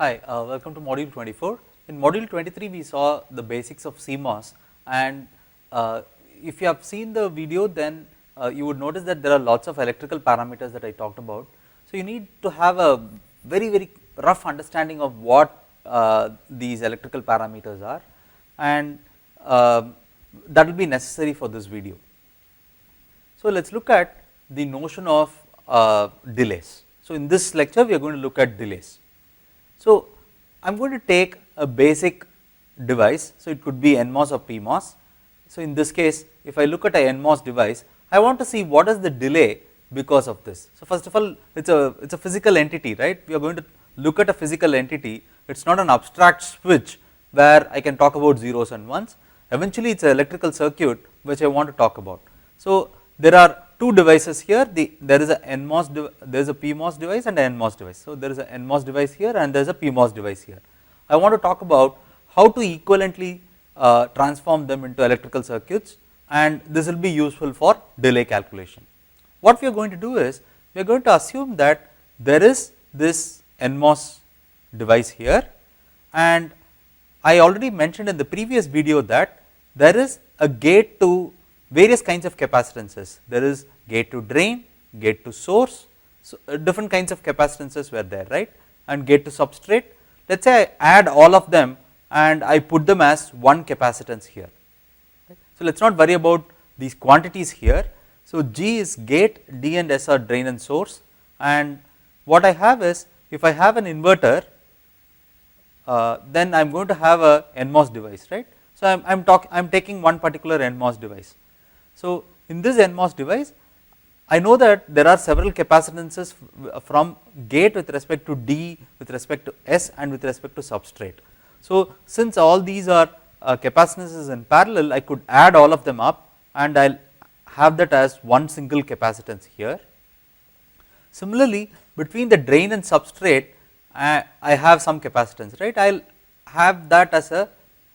Hi, welcome to module 24. In module 23 we saw the basics of CMOS, and if you have seen the video, then you would notice that there are lots of electrical parameters that I talked about. So you need to have a very rough understanding of what these electrical parameters are, and that will be necessary for this video. So let us look at the notion of delays. So in this lecture we are going to look at delays. So I am going to take a basic device, so it could be NMOS or PMOS. So in this case, if I look at a NMOS device, I want to see what is the delay because of this. So first of all, it's a physical entity, right? We are going to look at a physical entity. It's not an abstract switch where I can talk about zeros and ones. Eventually it's an electrical circuit which I want to talk about. So there are two devices here, there is a NMOS, there is a PMOS device and a NMOS device. So there is a NMOS device here and there is a PMOS device here. I want to talk about how to equivalently transform them into electrical circuits, and this will be useful for delay calculation. What we are going to do is, we are going to assume that there is this NMOS device here, and I already mentioned in the previous video that there is a gate to various kinds of capacitances. There is gate to drain, gate to source, so different kinds of capacitances were there, right, and gate to substrate. Let us say I add all of them and I put them as one capacitance here. Right. So let us not worry about these quantities here. So G is gate, D and S are drain and source, and what I have is, if I have an inverter, then I am going to have a NMOS device, right. So I am taking one particular NMOS device. So in this NMOS device, I know that there are several capacitances from gate with respect to D, with respect to S and with respect to substrate. So since all these are capacitances in parallel, I could add all of them up and I will have that as one single capacitance here. Similarly, between the drain and substrate, I have some capacitance, right. I will have that as a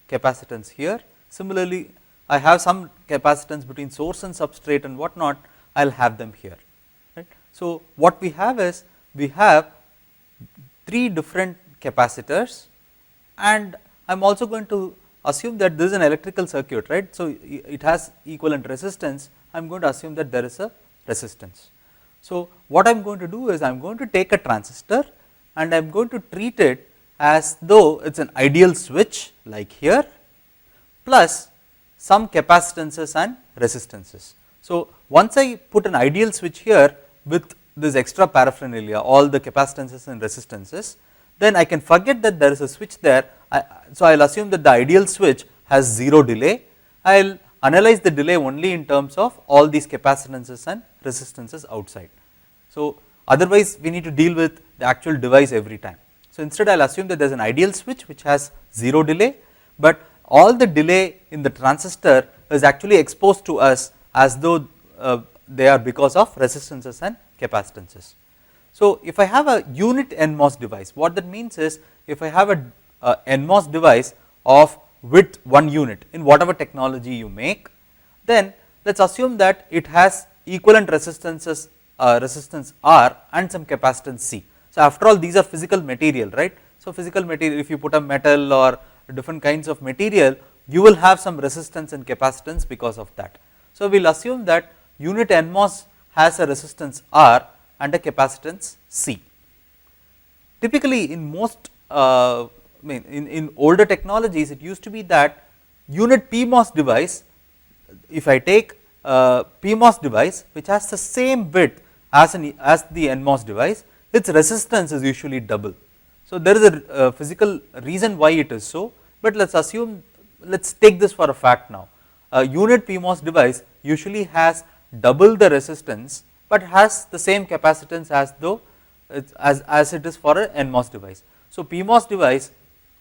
capacitance here. Similarly, I have some capacitance between source and substrate and whatnot, I will have them here, right. So what we have is, we have three different capacitors, and I am also going to assume that this is an electrical circuit, right. So it has equivalent resistance, I am going to assume that there is a resistance. So what I am going to do is, I am going to take a transistor and I am going to treat it as though it is an ideal switch like here, plus some capacitances and resistances. So once I put an ideal switch here with this extra paraphernalia, all the capacitances and resistances, then I can forget that there is a switch there. So I will assume that the ideal switch has 0 delay. I will analyze the delay only in terms of all these capacitances and resistances outside. So otherwise we need to deal with the actual device every time. So instead I will assume that there is an ideal switch which has 0 delay, but all the delay in the transistor is actually exposed to us as though they are because of resistances and capacitances. So if I have a unit NMOS device, what that means is, if I have a NMOS device of width 1 unit in whatever technology you make, then let us assume that it has equivalent resistances, resistance R and some capacitance C. So after all, these are physical material, right. So physical material, if you put a metal or different kinds of material, you will have some resistance and capacitance because of that. So we will assume that unit NMOS has a resistance R and a capacitance C. Typically in most in older technologies, it used to be that unit PMOS device, if I take a PMOS device which has the same width as the NMOS device, its resistance is usually double. So there is a physical reason why it is so, but let us assume, let us take this for a fact now. A unit PMOS device usually has double the resistance, but has the same capacitance as though as it is for a NMOS device. So PMOS device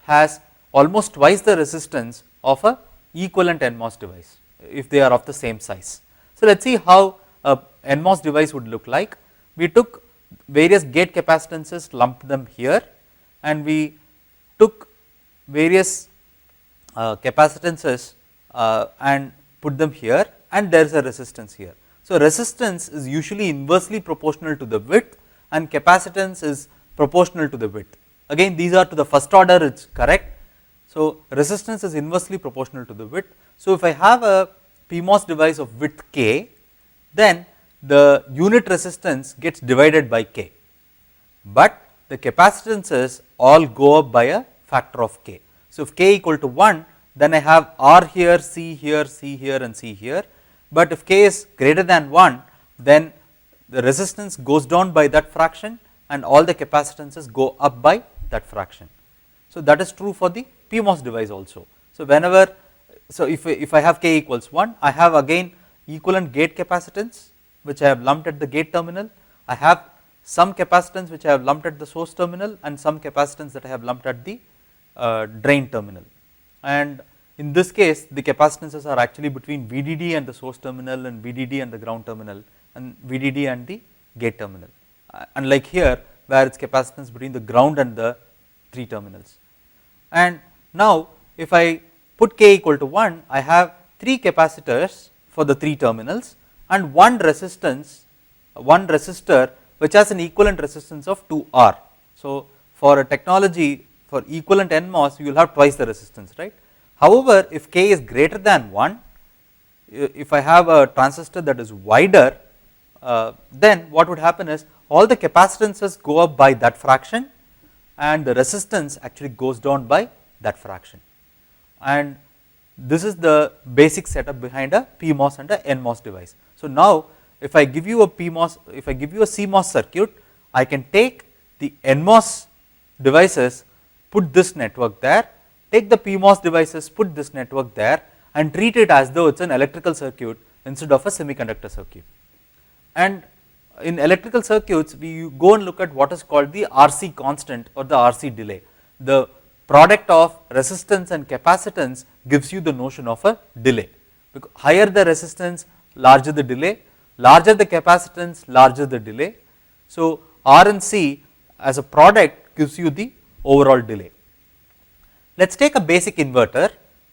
has almost twice the resistance of a equivalent NMOS device if they are of the same size. So let us see how a NMOS device would look like. We took various gate capacitances, lumped them here, and we took various capacitances and put them here, and there is a resistance here. So resistance is usually inversely proportional to the width and capacitance is proportional to the width. again these are to the first order, it is correct. So, resistance is inversely proportional to the width. So, if I have a PMOS device of width k, then the unit resistance gets divided by k, but the capacitances all go up by a factor of k. So, if k equal to 1, then I have R here, C here, C here and C here, but if k is greater than 1, then the resistance goes down by that fraction and all the capacitances go up by that fraction. So, that is true for the PMOS device also. So, whenever, so if I have k equals 1, I have again equivalent gate capacitance which I have lumped at the gate terminal, I have some capacitance which I have lumped at the source terminal and some capacitance that I have lumped at the drain terminal. And in this case the capacitances are actually between VDD and the source terminal and VDD and the ground terminal and VDD and the gate terminal, unlike here where it is capacitance between the ground and the 3 terminals. And now if I put k equal to 1, I have 3 capacitors for the 3 terminals and one resistance, one resistor which has an equivalent resistance of 2R. So, for a technology for equivalent NMOS you will have twice the resistance, right. However, if k is greater than 1, if I have a transistor that is wider, then what would happen is all the capacitances go up by that fraction and the resistance actually goes down by that fraction. And this is the basic setup behind a PMOS and a NMOS device. So, now if I give you a PMOS, if I give you a CMOS circuit, I can take the NMOS devices, put this network there, take the PMOS devices, put this network there and treat it as though it is an electrical circuit instead of a semiconductor circuit. And in electrical circuits we go and look at what is called the RC constant or the RC delay. The product of resistance and capacitance gives you the notion of a delay, because higher the resistance, larger the delay, larger the capacitance, larger the delay. So, R and C as a product gives you the overall delay. Let us take a basic inverter.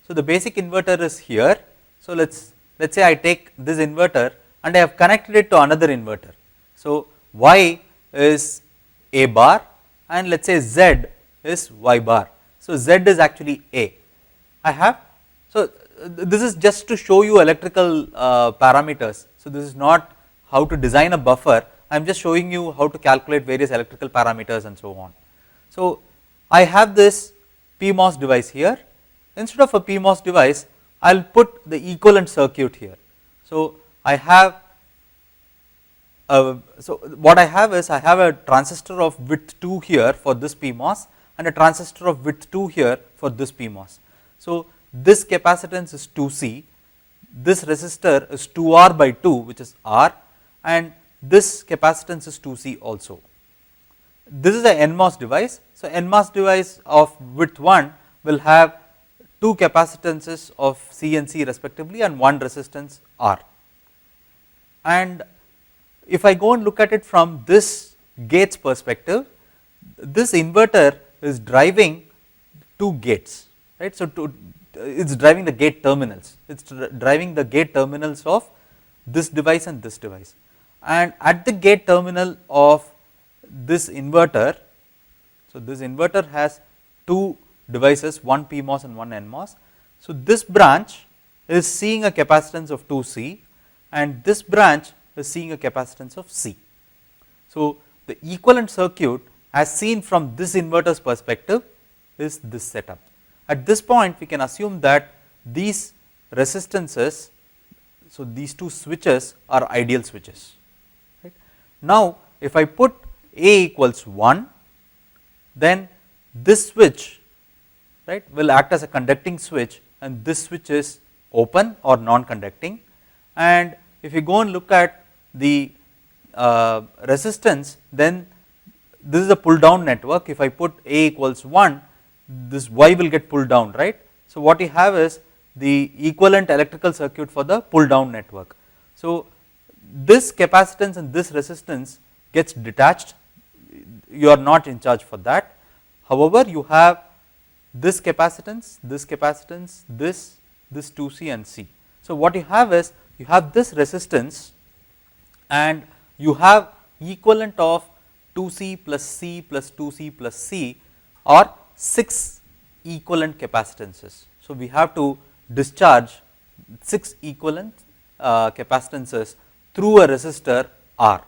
So, the basic inverter is here. So, let us say I take this inverter and I have connected it to another inverter. So, Y is A bar and let us say Z is Y bar. So, Z is actually A. I have, so this is just to show you electrical parameters. So, this is not how to design a buffer, I am just showing you how to calculate various electrical parameters and so on. So, I have this PMOS device here. Instead of a PMOS device, I will put the equivalent circuit here. So, I have so what I have is I have a transistor of width 2 here for this PMOS and a transistor of width 2 here for this PMOS. So, this capacitance is 2C, this resistor is 2R by 2 which is R and this capacitance is 2C also. This is a NMOS device. So, NMOS device of width 1 will have 2 capacitances of C and C respectively and one resistance R. And if I go and look at it from this gates perspective, this inverter is driving 2 gates, right. So, it is driving the gate terminals, it is driving the gate terminals of this device and this device. And at the gate terminal of this inverter, so this inverter has 2 devices, one PMOS and one NMOS. So, this branch is seeing a capacitance of 2C and this branch is seeing a capacitance of C. So, the equivalent circuit as seen from this inverter's perspective is this setup. At this point we can assume that these resistances, so these 2 switches are ideal switches, right. Now, if I put A equals 1, then this switch, right, will act as a conducting switch and this switch is open or non-conducting. And if you go and look at the resistance, then this is a pull down network. If I put A equals 1, this Y will get pulled down, right. So, what you have is the equivalent electrical circuit for the pull down network. So, this capacitance and this resistance gets detached, you are not in charge for that. However, you have this capacitance, this 2C and C. So, what you have is you have this resistance and you have equivalent of 2C plus C plus 2C plus C or 6 equivalent capacitances. So, we have to discharge 6 equivalent capacitances through a resistor R,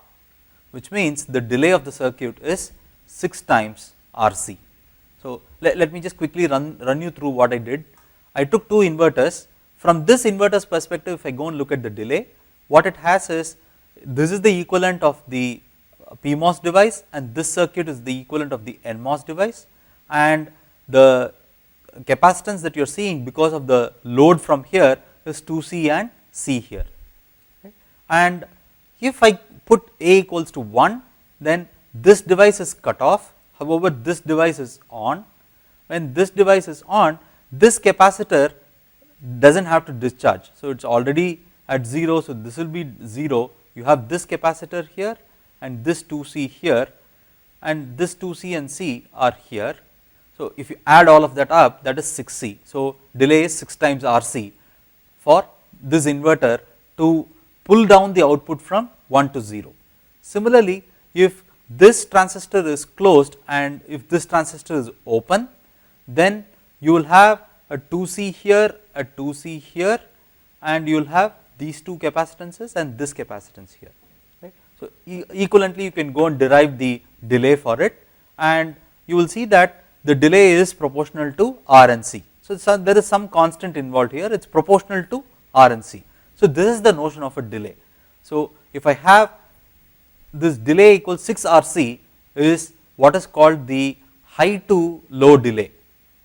which means the delay of the circuit is 6 times RC. So, let me just quickly run you through what I did. I took 2 inverters. From this inverter's perspective, if I go and look at the delay, what it has is, this is the equivalent of the PMOS device and this circuit is the equivalent of the NMOS device, and the capacitance that you are seeing because of the load from here is 2C and C here. Right. And if I put A equals to 1, then this device is cut off, however this device is on. When this device is on, this capacitor does not have to discharge. So, it is already at 0, so this will be 0. You have this capacitor here and this 2C here, and this 2C and C are here. So, if you add all of that up, that is 6C. So, delay is 6 times RC for this inverter to pull down the output from 1 to 0. Similarly, if this transistor is closed and if this transistor is open, then you will have a 2C here, a 2C here, and you will have these 2 capacitances and this capacitance here. Right. So, equivalently you can go and derive the delay for it, and you will see that the delay is proportional to R and C. So, there is some constant involved here, it is proportional to R and C. So, this is the notion of a delay. So, if I have this delay equals 6 RC is what is called the high to low delay.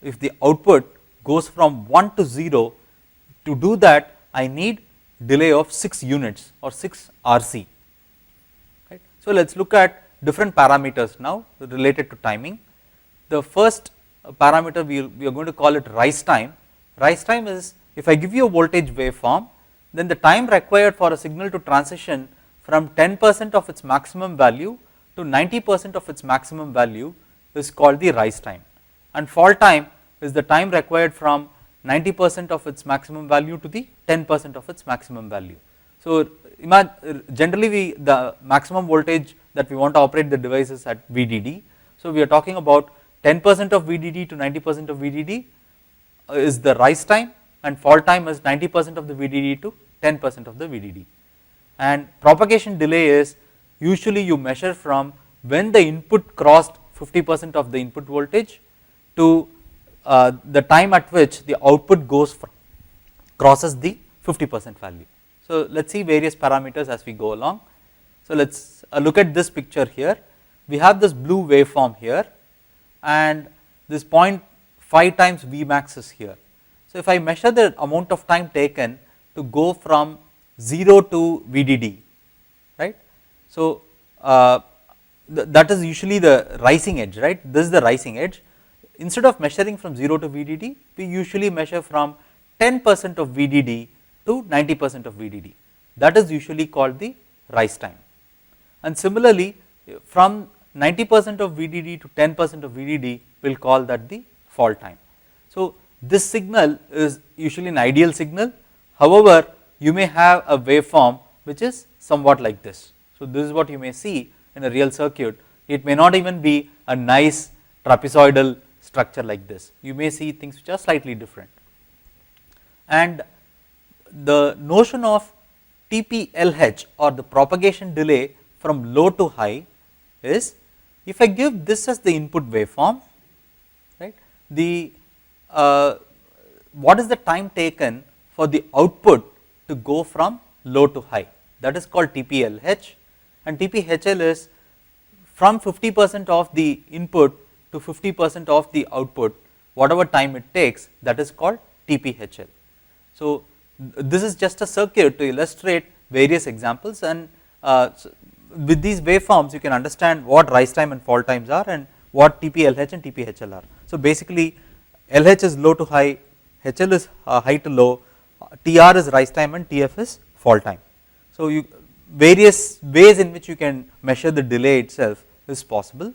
If the output goes from 1 to 0, to do that I need delay of 6 units or 6 RC. Right. So, let us look at different parameters now related to timing. The first parameter we are going to call it rise time. Rise time is, if I give you a voltage waveform, then the time required for a signal to transition from 10% of its maximum value to 90% of its maximum value is called the rise time, and fall time is the time required from 90% of its maximum value to the 10% of its maximum value. So, generally the maximum voltage that we want to operate the device is at VDD. So, we are talking about 10% of VDD to 90% of VDD is the rise time, and fall time is 90% of the VDD to 10% of the VDD. And propagation delay is usually you measure from when the input crossed 50% of the input voltage to the time at which the output crosses the 50% value. So, let us see various parameters as we go along. So, let us look at this picture here. We have this blue waveform here and this 0.5 times Vmax is here. So, if I measure the amount of time taken to go from 0 to VDD, right. So, that is usually the rising edge, right. This is the rising edge. Instead of measuring from 0 to VDD, we usually measure from 10% of VDD to 90% of VDD. That is usually called the rise time. And similarly, from 90% of VDD to 10% of VDD, we will call that the fall time. So, this signal is usually an ideal signal. However, you may have a waveform which is somewhat like this. So, this is what you may see in a real circuit. It may not even be a nice trapezoidal structure like this. You may see things which are slightly different. And the notion of TPLH or the propagation delay from low to high is, if I give this as the input waveform, right, the what is the time taken for the output to go from low to high, that is called TPLH, and TPHL is from 50% of the input to 50% of the output, whatever time it takes, that is called TPHL. So, this is just a circuit to illustrate various examples, and so with these waveforms you can understand what rise time and fall times are and what TPLH and TPHL are. So, basically LH is low to high, HL is high to low, TR is rise time and TF is fall time. So, various ways in which you can measure the delay itself is possible,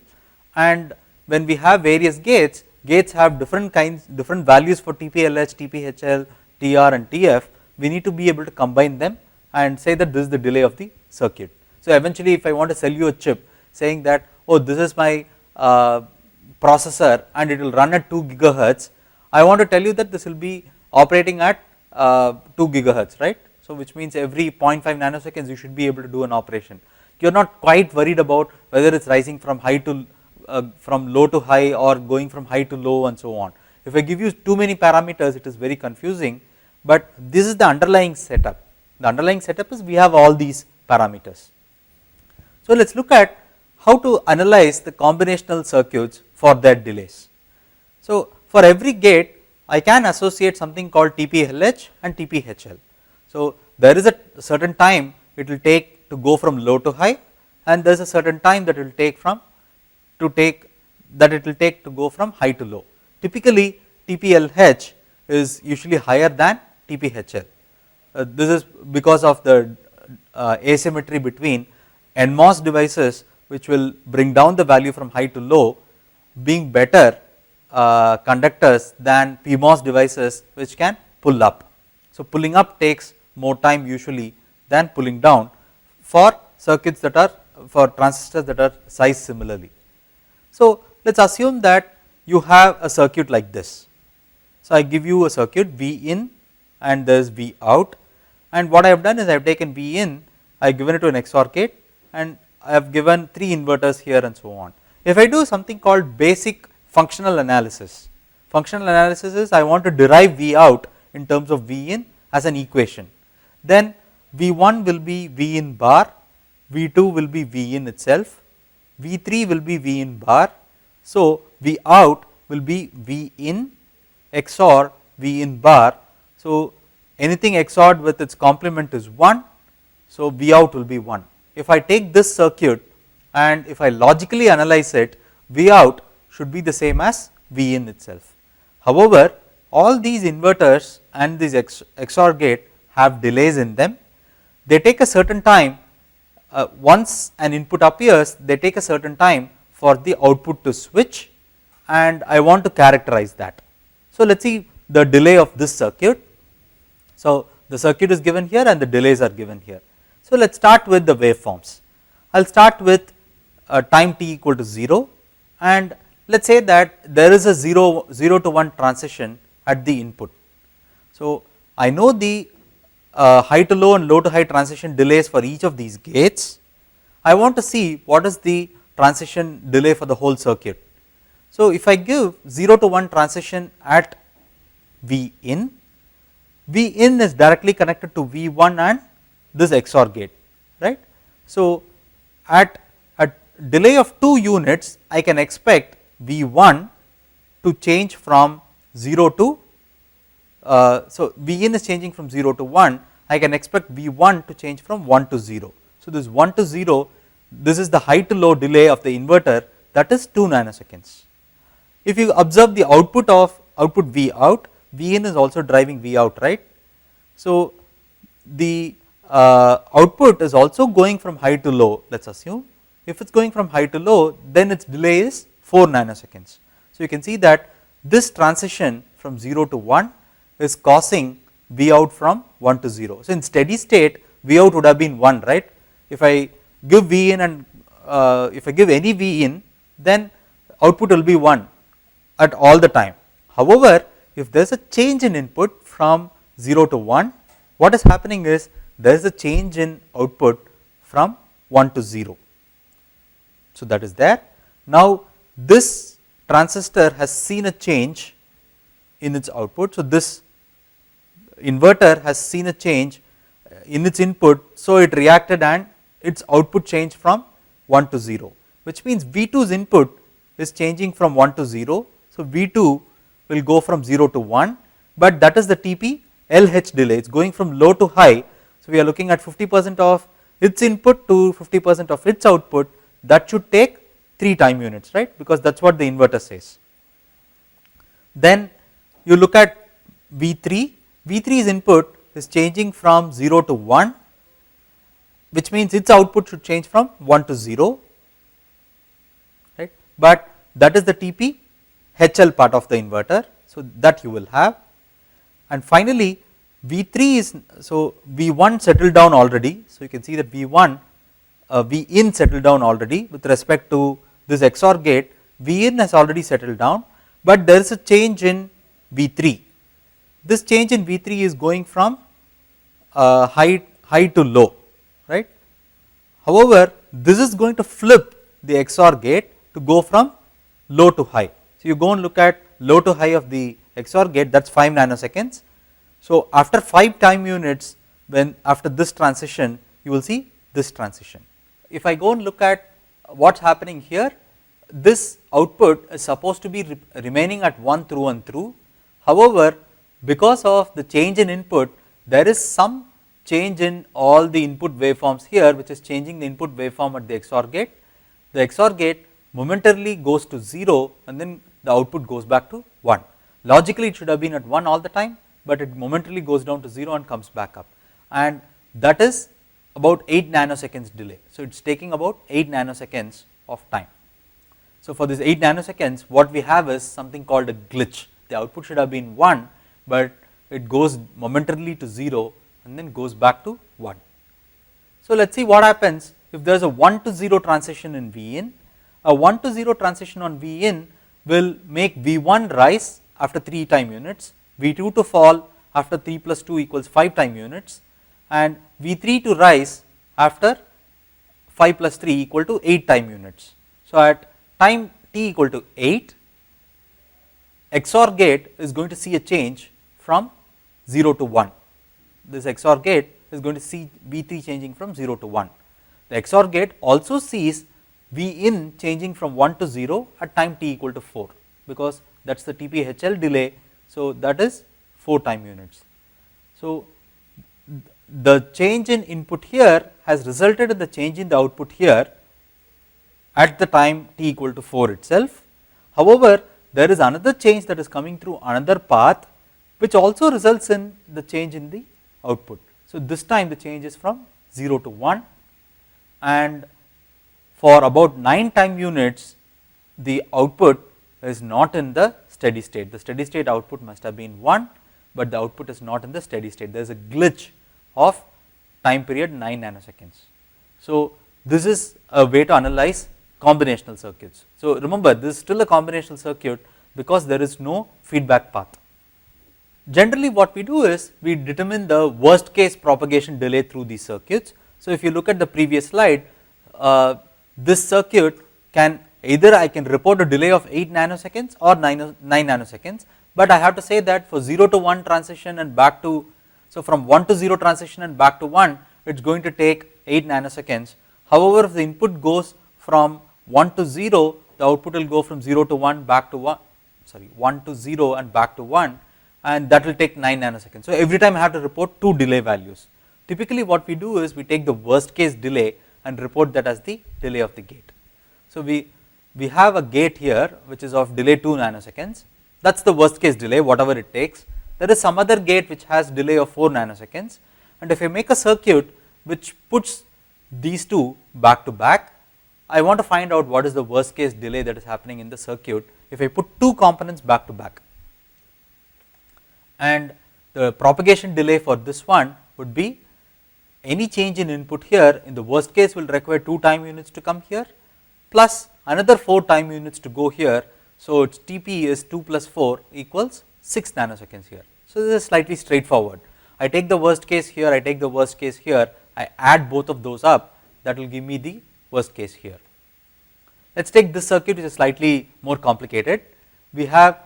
and when we have various gates, gates have different values for TPLH, TPHL, TR and TF. We need to be able to combine them and say that this is the delay of the circuit. So, eventually if I want to sell you a chip saying that, oh, this is my processor and it will run at 2 gigahertz, I want to tell you that this will be operating at 2 gigahertz, right. So which means every 0.5 nanoseconds you should be able to do an operation. You are not quite worried about whether it is rising from high to from low to high or going from high to low and so on. If I give you too many parameters, it is very confusing, but this is the underlying setup. The underlying setup is we have all these parameters. So let us look at how to analyze the combinational circuits for their delays. So for every gate I can associate something called TPLH and TPHL. So there is a certain time it will take to go from low to high, and there is a certain time that it will take to go from high to low. Typically TPLH is usually higher than TPHL. This is because of the asymmetry between NMOS devices, which will bring down the value from high to low, being better conductors than PMOS devices which can pull up. So pulling up takes more time usually than pulling down for circuits that are for transistors that are sized similarly. So let us assume that you have a circuit like this. So I give you a circuit V in and there is V out, and what I have done is I have taken V in, I have given it to an XOR gate, and I have given 3 inverters here and so on. If I do something called basic functional analysis is I want to derive V out in terms of V in as an equation, then V1 will be V in bar, V2 will be V in itself, V3 will be V in bar. So V out will be V in XOR V in bar. So anything XORed with its complement is 1, so V out will be 1. If I take this circuit and if I logically analyze it, V out should be the same as V in itself. However, all these inverters and this XOR gate have delays in them. They take a certain time, once an input appears, they take a certain time for the output to switch, and I want to characterize that. So let us see the delay of this circuit. So the circuit is given here and the delays are given here. So let us start with the waveforms. I will start with time t equal to 0, and let us say that there is a 0 to 1 transition at the input. So I know the high to low and low to high transition delays for each of these gates. I want to see what is the transition delay for the whole circuit. So if I give 0 to 1 transition at V in is directly connected to V1 and this XOR gate, right. So at a delay of 2 units, I can expect V1 to change from 0 to so V in is changing from 0 to 1, I can expect V1 to change from 1 to 0. So this 1 to 0, this is the high to low delay of the inverter, that is 2 nanoseconds. If you observe the output of output V out, V in is also driving V out, right. So the output is also going from high to low, let us assume. If it is going from high to low, then its delay is 4 nanoseconds. So you can see that this transition from 0 to 1 is causing V out from 1 to 0. So in steady state, V out would have been 1, right. If I give V in and if I give any V in, then output will be 1 at all the time. However, if there is a change in input from 0 to 1, what is happening is there is a change in output from 1 to 0. So that is there. Now this transistor has seen a change in its output. So this inverter has seen a change in its input, so it reacted and its output changed from 1 to 0, which means V2's input is changing from 1 to 0. So V2 will go from 0 to 1, but that is the TP LH delay, it is going from low to high. So we are looking at 50% of its input to 50% of its output, that should take 3 time units, right, because that is what the inverter says. Then you look at V3, V3's input is changing from 0 to 1, which means its output should change from 1 to 0, right, but that is the TP HL part of the inverter. So that you will have, and finally V3 is, so V1 settled down already. So you can see that V1 V in settled down already with respect to this XOR gate. V in has already settled down, but there is a change in V3. This change in V3 is going from high to low, right. However, this is going to flip the XOR gate to go from low to high. So, you go and look at low to high of the XOR gate, that is 5 nanoseconds. So, after 5 time units, when after this transition, you will see this transition. If I go and look at what is happening here, this output is supposed to be remaining at 1 through and through. However, because of the change in input, there is some change in all the input waveforms here, which is changing the input waveform at the XOR gate. The XOR gate momentarily goes to 0 and then the output goes back to 1. Logically it should have been at 1 all the time, but it momentarily goes down to 0 and comes back up, and that is about 8 nanoseconds delay. So, it is taking about 8 nanoseconds of time. So, for this 8 nanoseconds, what we have is something called a glitch. The output should have been 1, but it goes momentarily to 0 and then goes back to 1. So, let us see what happens if there is a 1 to 0 transition in V in. A 1 to 0 transition on V in will make V1 rise after 3 time units, V2 to fall after 3 plus 2 equals 5 time units, and V3 to rise after 5 plus 3 equal to 8 time units. So, at time t equal to 8, XOR gate is going to see a change from 0 to 1. This XOR gate is going to see V3 changing from 0 to 1. The XOR gate also sees V in changing from 1 to 0 at time t equal to 4, because that is the TPHL delay. So, that is 4 time units. So, the change in input here has resulted in the change in the output here at the time t equal to 4 itself. However, there is another change that is coming through another path, which also results in the change in the output. So, this time the change is from 0 to 1, and for about 9 time units the output is not in the steady state. The steady state output must have been 1, but the output is not in the steady state. There is a glitch of time period 9 nanoseconds. So, this is a way to analyze combinational circuits. So, remember, this is still a combinational circuit because there is no feedback path. Generally what we do is we determine the worst case propagation delay through these circuits. So, if you look at the previous slide, this circuit can either I can report a delay of 8 nanoseconds or 9 nanoseconds, but I have to say that for 0 to 1 transition and back to, so from 1 to 0 transition and back to 1, it is going to take 8 nanoseconds. However, if the input goes from 1 to 0, the output will go from 0 to 1 back to 1 to 0 and back to 1, and that will take 9 nanoseconds. So, every time I have to report 2 delay values. Typically what we do is we take the worst case delay and report that as the delay of the gate. So, we have a gate here which is of delay 2 nanoseconds, that is the worst case delay whatever it takes. There is some other gate which has delay of 4 nanoseconds, and if I make a circuit which puts these two back to back, I want to find out what is the worst case delay that is happening in the circuit if I put 2 components back to back. And the propagation delay for this one would be any change in input here in the worst case will require 2 time units to come here plus another 4 time units to go here. So, its Tp is 2 plus 4 equals 6 nanoseconds here. So, this is slightly straightforward. I take the worst case here, I take the worst case here, I add both of those up, that will give me the worst case here. Let us take this circuit which is slightly more complicated. We have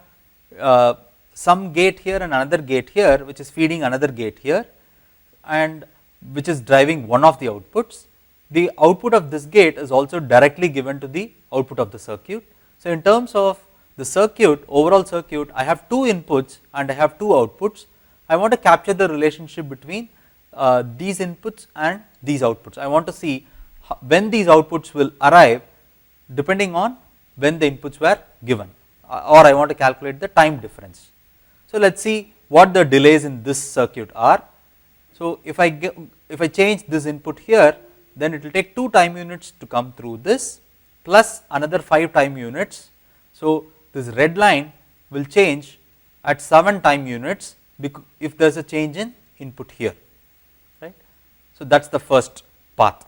some gate here and another gate here which is feeding another gate here and which is driving one of the outputs. The output of this gate is also directly given to the output of the circuit. So, in terms of the circuit, overall circuit, I have 2 inputs and I have 2 outputs. I want to capture the relationship between these inputs and these outputs. I want to see when these outputs will arrive depending on when the inputs were given, or I want to calculate the time difference. So, let us see what the delays in this circuit are. So, if I change this input here, then it will take 2 time units to come through this plus another 5 time units. So, this red line will change at 7 time units if there is a change in input here, right. So, that is the first path.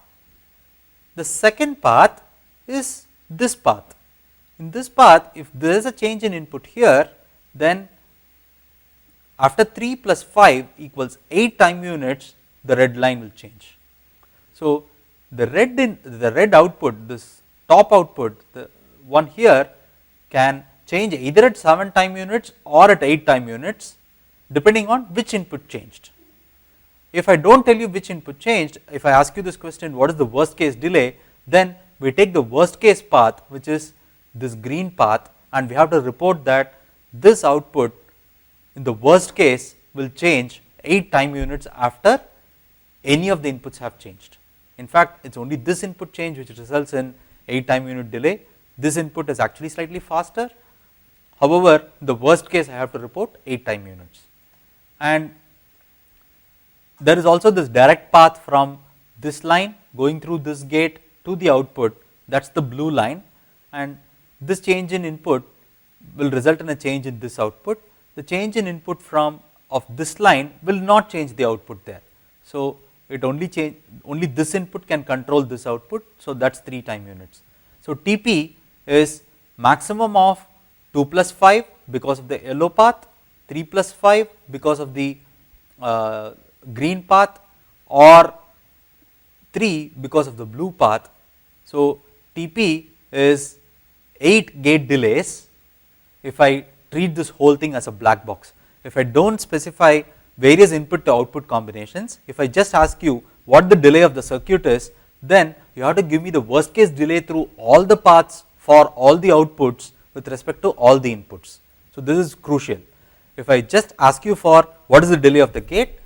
The second path is this path. in this path, if there is a change in input here, then after 3 plus 5 equals 8 time units, the red line will change. So, the red output, this top output, the one here can change either at 7 time units or at 8 time units, depending on which input changed. If I do not tell you which input changed, if I ask you this question, what is the worst case delay, then we take the worst case path, which is this green path, and we have to report that this output in the worst case will change 8 time units after any of the inputs have changed. In fact, it is only this input change which results in 8 time unit delay. This input is actually slightly faster. However, in the worst case I have to report 8 time units. And there is also this direct path from this line going through this gate to the output, that is the blue line, and this change in input will result in a change in this output. The change in input from of this line will not change the output there. So, it only this input can control this output, so that is 3 time units. So, Tp is maximum of 2 plus 5 because of the yellow path, 3 plus 5 because of the green path, or 3 because of the blue path. So, Tp is 8 gate delays if I treat this whole thing as a black box. If I do not specify various input to output combinations, if I just ask you what the delay of the circuit is, then you have to give me the worst case delay through all the paths for all the outputs with respect to all the inputs. So, this is crucial. If I just ask you for what is the delay of the gate,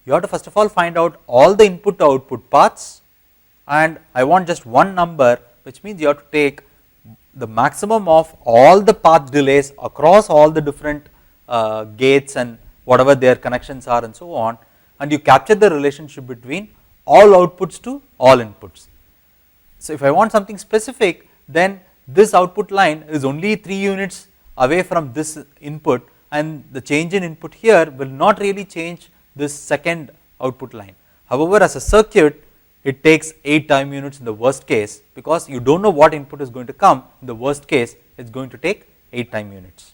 you have to first of all find out all the input to output paths, and I want just one number, which means you have to take the maximum of all the path delays across all the different gates and whatever their connections are and so on, and you capture the relationship between all outputs to all inputs. So, if I want something specific, then this output line is only 3 units away from this input, and the change in input here will not really change this second output line. However, as a circuit, it takes 8 time units in the worst case, because you do not know what input is going to come. In the worst case, it is going to take 8 time units.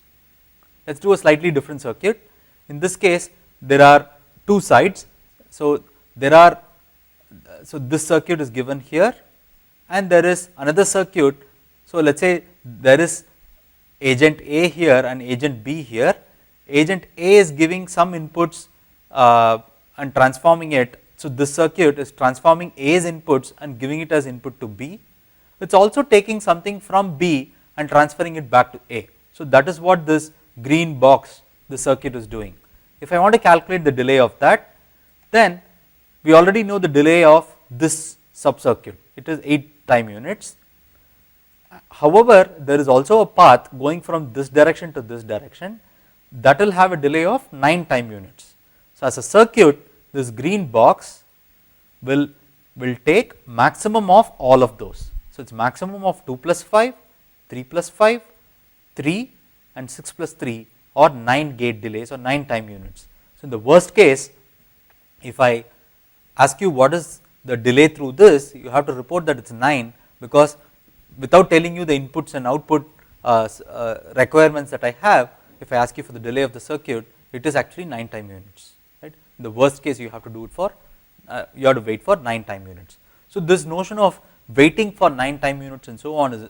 Let us do a slightly different circuit. In this case, there are 2 sides. So, this circuit is given here, and there is another circuit. So, let us say there is agent A here and agent B here. Agent A is giving some inputs and transforming it. So, this circuit is transforming A's inputs and giving it as input to B. It is also taking something from B and transferring it back to A. So, that is what this green box, the circuit is doing. If I want to calculate the delay of that, then we already know the delay of this sub circuit. It is 8 time units. However, there is also a path going from this direction to this direction that will have a delay of 9 time units. So, as a circuit, this green box will take maximum of all of those. So, it is maximum of 2 plus 5, 3 plus 5, 3 and 6 plus 3, or 9 gate delays or 9 time units. So, in the worst case, if I ask you what is the delay through this, you have to report that it is 9, because without telling you the inputs and output requirements that I have, if I ask you for the delay of the circuit, it is actually 9 time units. Right? In the worst case, you have to do it for you have to wait for 9 time units. So, this notion of waiting for 9 time units and so on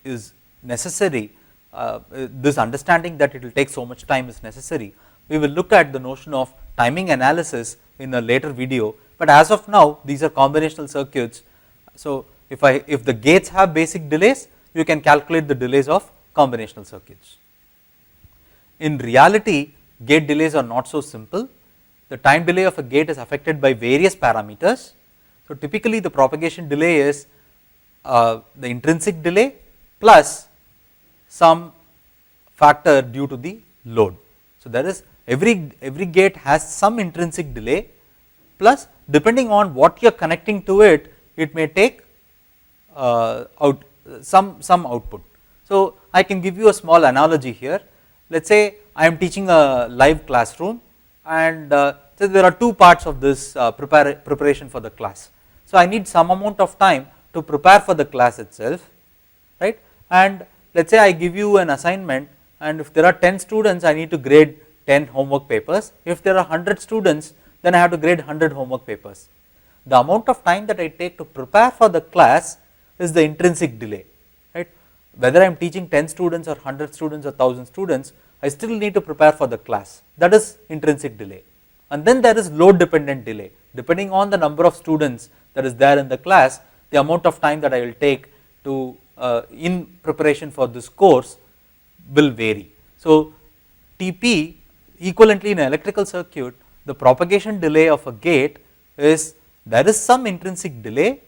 is necessary. This understanding that it will take so much time is necessary. We will look at the notion of timing analysis in a later video, but as of now these are combinational circuits. So, if the gates have basic delays, you can calculate the delays of combinational circuits. In reality, gate delays are not so simple. The time delay of a gate is affected by various parameters. So, typically the propagation delay is the intrinsic delay plus some factor due to the load. So, there is every gate has some intrinsic delay, plus depending on what you are connecting to it, it may take some output. So, I can give you a small analogy here. Let us say I am teaching a live classroom, and so there are 2 parts of this preparation for the class. So, I need some amount of time to prepare for the class itself, right, and let us say I give you an assignment, and if there are 10 students, I need to grade 10 homework papers. If there are 100 students, then I have to grade 100 homework papers. The amount of time that I take to prepare for the class is the intrinsic delay, right. Whether I am teaching 10 students or 100 students or 1000 students, I still need to prepare for the class, that is intrinsic delay. And then there is load dependent delay. Depending on the number of students that is there in the class, the amount of time that I will take to in preparation for this course will vary. So Tp equivalently in an electrical circuit, the propagation delay of a gate is there is some intrinsic delay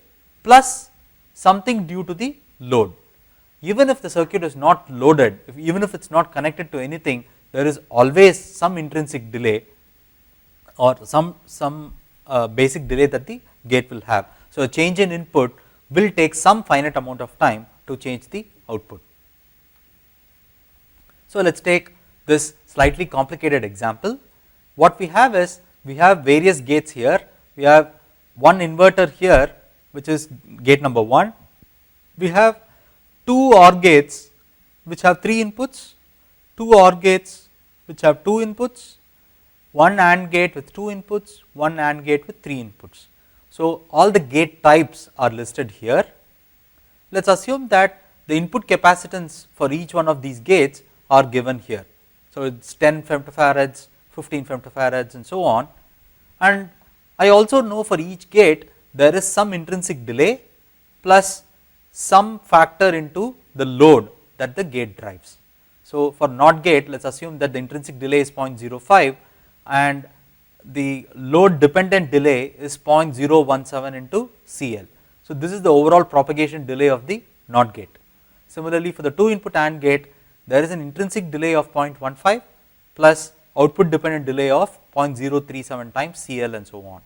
plus something due to the load. Even if the circuit is not loaded, even if it is not connected to anything, there is always some intrinsic delay or some basic delay that the gate will have. So a change in input will take some finite amount of time to change the output. So let us take this slightly complicated example. What we have is, we have various gates here. We have one inverter here, which is gate number 1. We have 2 OR gates which have 3 inputs, 2 OR gates which have 2 inputs, 1 AND gate with 2 inputs, 1 AND gate with 3 inputs. So all the gate types are listed here. Let us assume that the input capacitance for each one of these gates are given here. So it is 10 femtofarads, 15 femtofarads and so on, and I also know for each gate there is some intrinsic delay plus some factor into the load that the gate drives. So for NOT gate, let us assume that the intrinsic delay is 0.05 and the load dependent delay is 0.017 into CL. So this is the overall propagation delay of the NOT gate. Similarly for the 2 input AND gate, there is an intrinsic delay of 0.15 plus output dependent delay of 0.037 times CL and so on.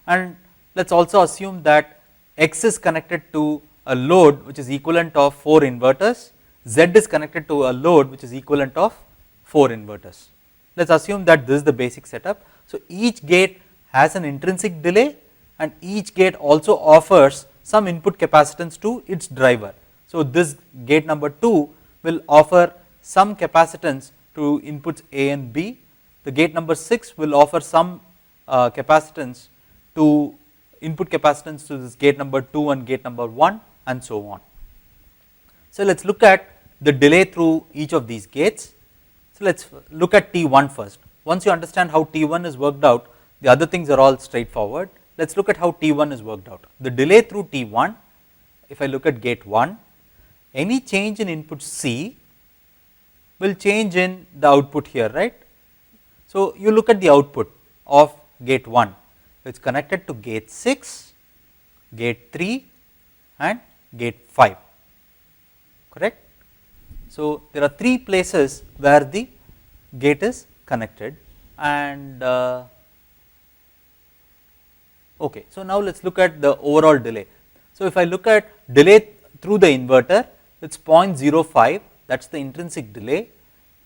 And let us also assume that X is connected to a load which is equivalent of 4 inverters, Z is connected to a load which is equivalent of 4 inverters. Let us assume that this is the basic setup. So each gate has an intrinsic delay and each gate also offers some input capacitance to its driver. So this gate number 2 will offer some capacitance to inputs A and B. The gate number 6 will offer some capacitance to input capacitance to this gate number 2 and gate number 1 and so on. So let us look at the delay through each of these gates. So let us look at T1 first. Once you understand how T1 is worked out, the other things are all straightforward. Let us look at how T1 is worked out. The delay through T1, if I look at gate 1, any change in input C will change in the output here, right. So you look at the output of gate 1, it is connected to gate 6, gate 3 and gate 5, correct. So there are 3 places where the gate is connected and okay. So now let us look at the overall delay. So if I look at delay through the inverter, it is 0.05, that is the intrinsic delay,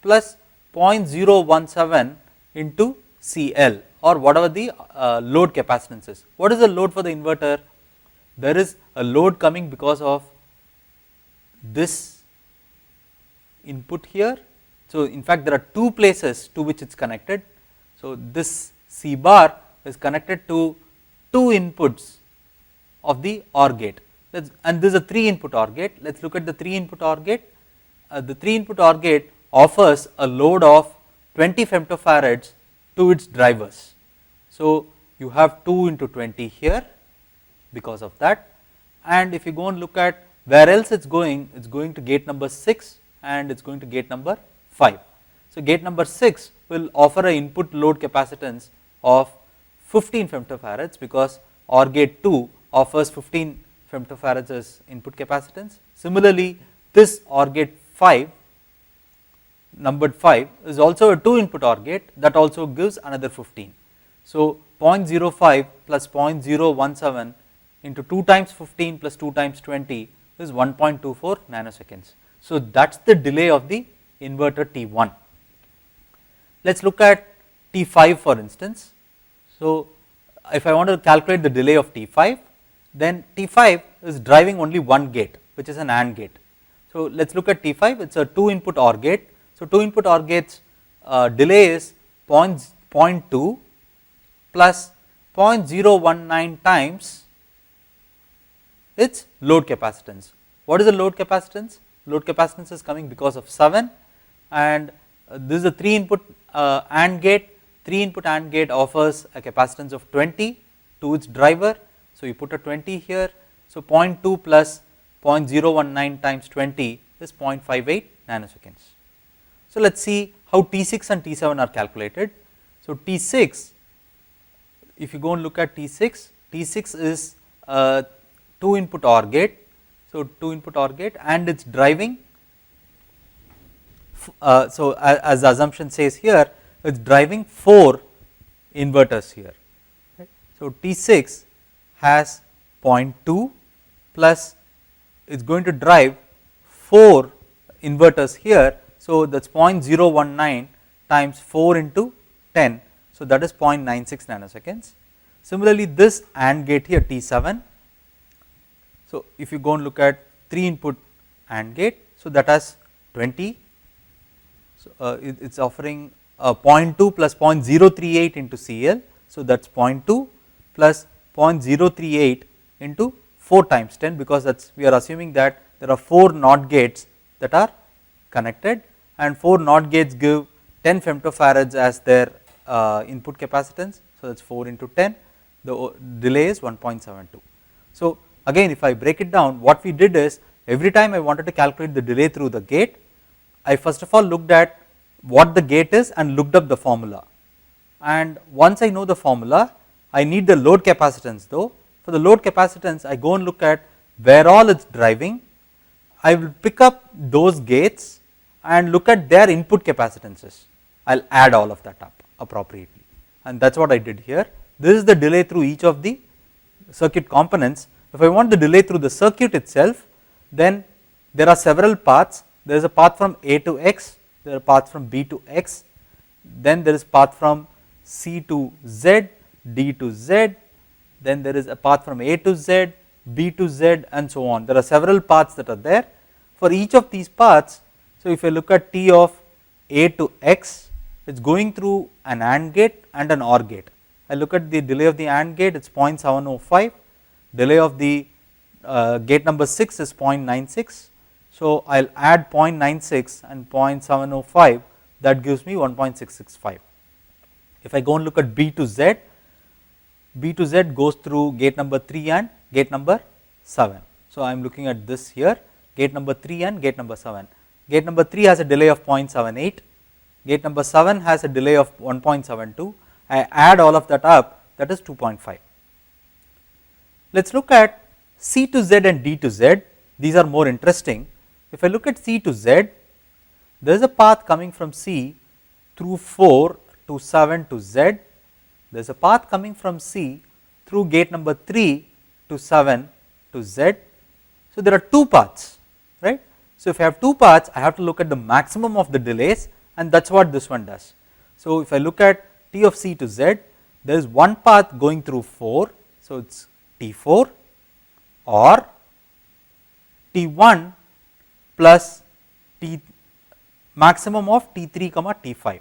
plus 0.017 into CL or whatever the load capacitance is. What is the load for the inverter? There is a load coming because of this input here. So in fact there are 2 places to which it is connected. So this C bar is connected to 2 inputs of the OR gate, and this is a 3 input OR gate. Let us look at the 3 input OR gate. The 3 input OR gate offers a load of 20 femtofarads to its drivers. So you have 2 into 20 here because of that, and if you go and look at where else it is going to gate number 6 and it is going to gate number 5. So gate number 6 will offer a input load capacitance of 15 femtofarads because OR gate 2 offers 15 femtofarads as input capacitance. Similarly, this OR gate 5, numbered 5, is also a 2 input OR gate that also gives another 15. So 0.05 plus 0.017 into 2 times 15 plus 2 times 20 is 1.24 nanoseconds. So that is the delay of the inverter T1. Let us look at T5 for instance. So if I want to calculate the delay of T5, then T5 is driving only one gate, which is an AND gate. So, let us look at T5, it is a 2 input OR gate. So, 2 input OR gates delay is 0.2 plus 0.019 times its load capacitance. What is the load capacitance? Load capacitance is coming because of 7, and this is a 3 input AND gate. 3 input AND gate offers a capacitance of 20 to its driver. So, you put a 20 here. So, 0.2 plus 0.019 times 20 is 0.58 nanoseconds. So, let us see how T6 and T7 are calculated. So, T6, if you go and look at T6, T6 is a 2 input OR gate. So, 2 input OR gate and it is driving. So, as the assumption says here, it is driving 4 inverters here. Right. So, T6 has 0.2 plus it is going to drive 4 inverters here. So, that is 0.019 times 4 into 10. So, that is 0.96 nanoseconds. Similarly, this AND gate here T7. So, if you go and look at 3 input AND gate, so that has 20. So, it is offering 0.2 plus 0.038 into CL. So, that is 0.2 plus 0.038 into 4 times 10, because that is, we are assuming that there are 4 NOT gates that are connected, and 4 NOT gates give 10 femtofarads as their input capacitance. So, that is 4 into 10, the delay is 1.72. So, again if I break it down, what we did is, every time I wanted to calculate the delay through the gate, I first of all looked at what the gate is and looked up the formula, and once I know the formula, I need the load capacitance though. For the load capacitance, I go and look at where all it is driving. I will pick up those gates and look at their input capacitances. I will add all of that up appropriately, and that is what I did here. This is the delay through each of the circuit components. If I want the delay through the circuit itself, then there are several paths. There is a path from A to X, there are paths from B to X, then there is path from C to Z, D to Z, then there is a path from A to Z, B to Z, and so on. There are several paths that are there. For each of these paths, so if I look at T of A to X, it is going through an AND gate and an OR gate. I look at the delay of the AND gate, it is 0.705, delay of the gate number 6 is 0.96. So, I will add 0.96 and 0.705, that gives me 1.665. If I go and look at B to Z, B to Z goes through gate number 3 and gate number 7. So, I am looking at this here, gate number 3 and gate number 7. Gate number 3 has a delay of 0.78, gate number 7 has a delay of 1.72. I add all of that up, that is 2.5. Let us look at C to Z and D to Z, these are more interesting. If I look at C to Z, there is a path coming from C through 4 to 7 to Z, there is a path coming from C through gate number 3 to 7 to Z. So, there are 2 paths, right. So, if I have 2 paths, I have to look at the maximum of the delays, and that is what this one does. So, if I look at T of C to Z, there is one path going through 4, so it is T4 or T1 plus T maximum of T3 comma T5,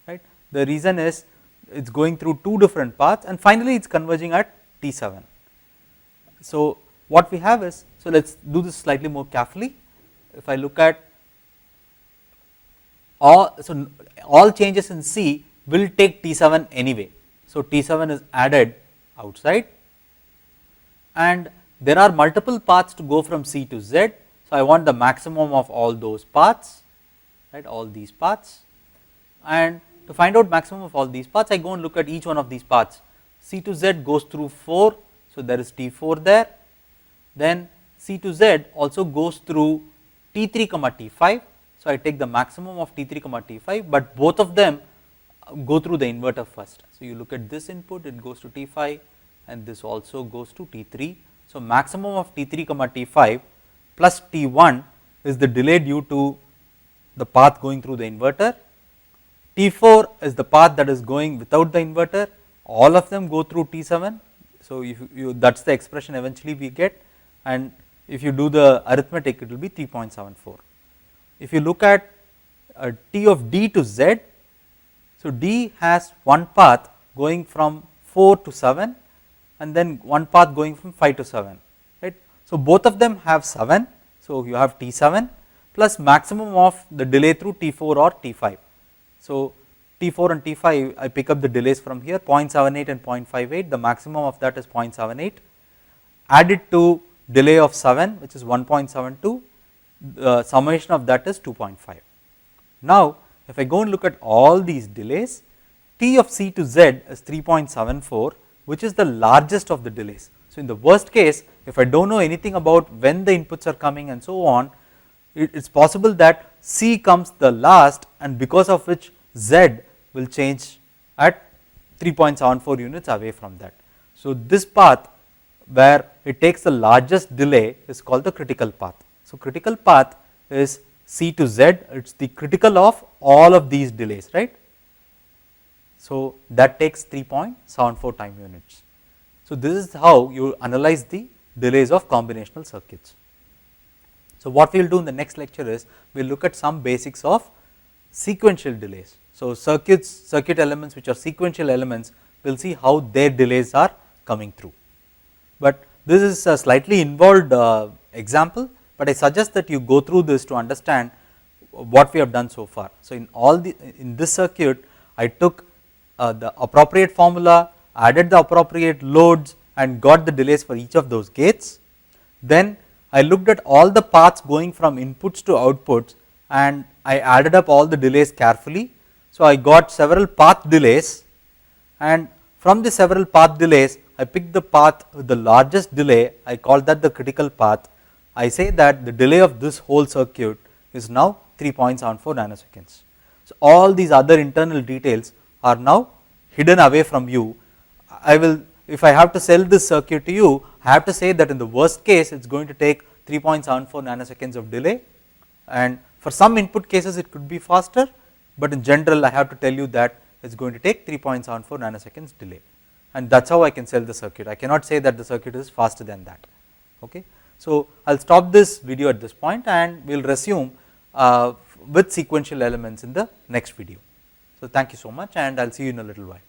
right. The reason is it is going through 2 different paths, and finally it is converging at T7. So, what we have is, so let us do this slightly more carefully. If I look at all changes in C will take T7 anyway. So, T7 is added outside, and there are multiple paths to go from C to Z. So, I want the maximum of all those paths, right, all these paths, and to find out maximum of all these paths, I go and look at each one of these paths. C to Z goes through 4, so there is T4 there, then C to Z also goes through T3 comma T5. So, I take the maximum of T3 comma T5, but both of them go through the inverter first. So, you look at this input, it goes to T5 and this also goes to T3. So, maximum of T3 comma T5 plus T1 is the delay due to the path going through the inverter. T4 is the path that is going without the inverter, all of them go through T7. So, if you that is the expression eventually we get, and if you do the arithmetic it will be 3.74. If you look at T of D to Z, so D has one path going from 4 to 7 and then one path going from 5 to 7, right. So both of them have 7, so you have T7 plus maximum of the delay through T4 or T5. So T4 and T5 I pick up the delays from here 0.78 and 0.58, the maximum of that is 0.78, added to delay of 7 which is 1.72, the summation of that is 2.5. Now if I go and look at all these delays, T of C to Z is 3.74, which is the largest of the delays. So in the worst case, if I do not know anything about when the inputs are coming and so on, it is possible that C comes the last, and because of which Z will change at 3.74 units away from that. So this path where it takes the largest delay is called the critical path. So critical path is C to Z, it is the critical of all of these delays, right. So that takes 3.74 time units. So this is how you analyze the delays of combinational circuits. So what we will do in the next lecture is we will look at some basics of sequential delays. So circuit elements which are sequential elements, we will see how their delays are coming through. But this is a slightly involved example, but I suggest that you go through this to understand what we have done so far. So in this circuit I took the appropriate formula, added the appropriate loads and got the delays for each of those gates. Then I looked at all the paths going from inputs to outputs and I added up all the delays carefully. So I got several path delays, and from the several path delays I picked the path with the largest delay, I called that the critical path. I say that the delay of this whole circuit is now 3.74 nanoseconds. So all these other internal details are now hidden away from you. I will, if I have to sell this circuit to you, I have to say that in the worst case it is going to take 3.74 nanoseconds of delay, and for some input cases it could be faster, but in general I have to tell you that it is going to take 3.74 nanoseconds delay, and that is how I can sell the circuit. I cannot say that the circuit is faster than that. Okay. So I will stop this video at this point and we will resume with sequential elements in the next video. So thank you so much, and I will see you in a little while.